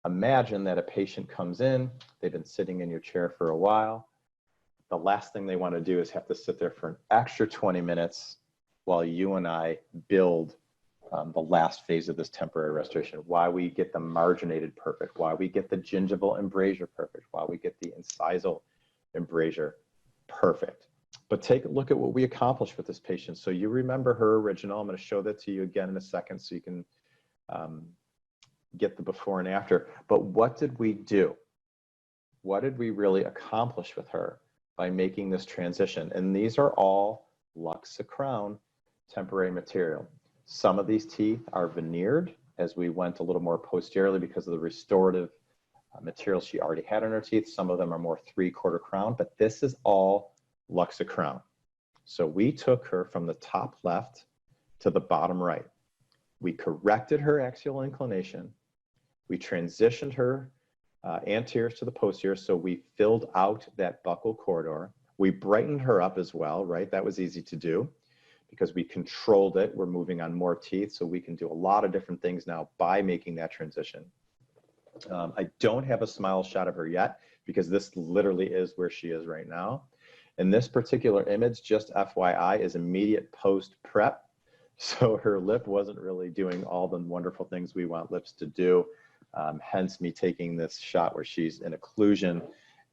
Imagine that a patient comes in, they've been sitting in your chair for a while. The last thing they want to do is have to sit there for an extra 20 minutes while you and I build the last phase of this temporary restoration, why we get the marginated perfect, why we get the gingival embrasure perfect, why we get the incisal embrasure perfect. But take a look at what we accomplished with this patient. So you remember her original. I'm going to show that to you again in a second so you can get the before and after. But what did we do? What did we really accomplish with her by making this transition? And these are all LuxaCrown temporary material. Some of these teeth are veneered as we went a little more posteriorly because of the restorative material she already had in her teeth. Some of them are more 3/4 crown, but this is all LuxaCrown. So we took her from the top left to the bottom right. We corrected her axial inclination. We transitioned her anterior to the posterior, so we filled out that buccal corridor. We brightened her up as well, right? That was easy to do because we controlled it. We're moving on more teeth, so we can do a lot of different things now by making that transition. I don't have a smile shot of her yet because this literally is where she is right now. And this particular image, just FYI, is immediate post-prep. So her lip wasn't really doing all the wonderful things we want lips to do. Hence me taking this shot where she's in occlusion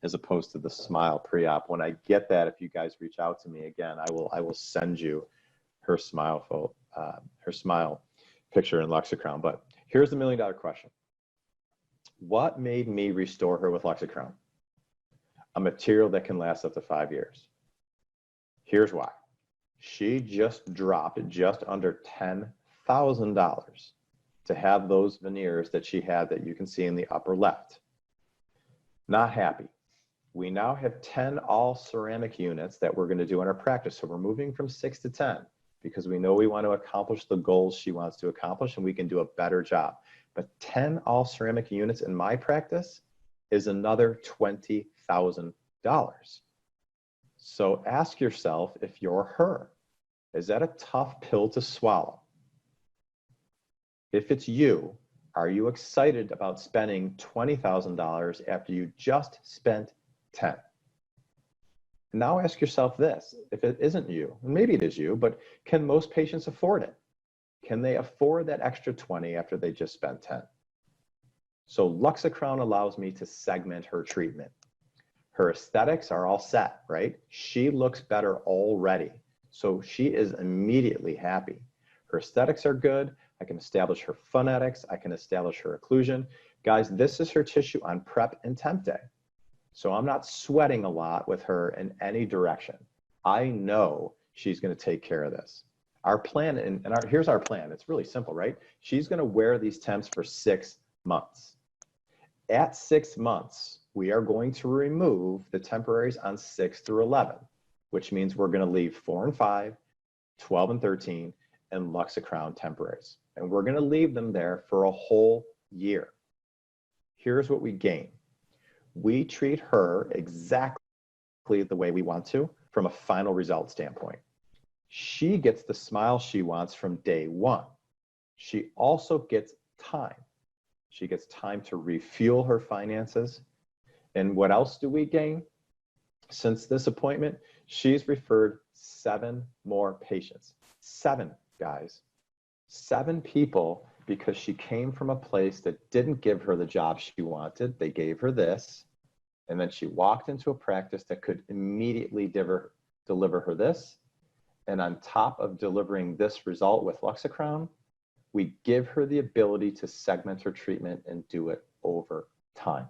as opposed to the smile pre-op. When I get that, if you guys reach out to me again, I will send you her smile picture in LuxaCrown. But here's the $1 million question. What made me restore her with LuxaCrown? A material that can last up to 5 years. Here's why. She just dropped just under $10,000 to have those veneers that she had that you can see in the upper left. Not happy. We now have 10 all ceramic units that we're going to do in our practice. So we're moving from 6 to 10 because we know we want to accomplish the goals she wants to accomplish and we can do a better job. But 10 all ceramic units in my practice is another $20,000. So ask yourself if you're her. Is that a tough pill to swallow? If it's you, are you excited about spending $20,000 after you just spent 10? Now ask yourself this, if it isn't you, and maybe it is you, but can most patients afford it? Can they afford that extra 20 after they just spent 10? So LuxaCrown allows me to segment her treatment. Her aesthetics are all set, right? She looks better already. So she is immediately happy. Her aesthetics are good. I can establish her phonetics. I can establish her occlusion. Guys, this is her tissue on prep and temp day. So I'm not sweating a lot with her in any direction. I know she's going to take care of this. Our plan, here's our plan. It's really simple, right? She's going to wear these temps for 6 months. At 6 months, we are going to remove the temporaries on 6 through 11, which means we're going to leave 4 and 5, 12 and 13, and LuxaCrown temporaries. And we're going to leave them there for a whole year. Here's what we gain. We treat her exactly the way we want to from a final result standpoint. She gets the smile she wants from day one. She also gets time. She gets time to refuel her finances. And what else do we gain? Since this appointment, she's referred 7 more patients. 7, guys. 7 people, because she came from a place that didn't give her the job she wanted. They gave her this. And then she walked into a practice that could immediately deliver her this. And on top of delivering this result with LuxaCrown, we give her the ability to segment her treatment and do it over time.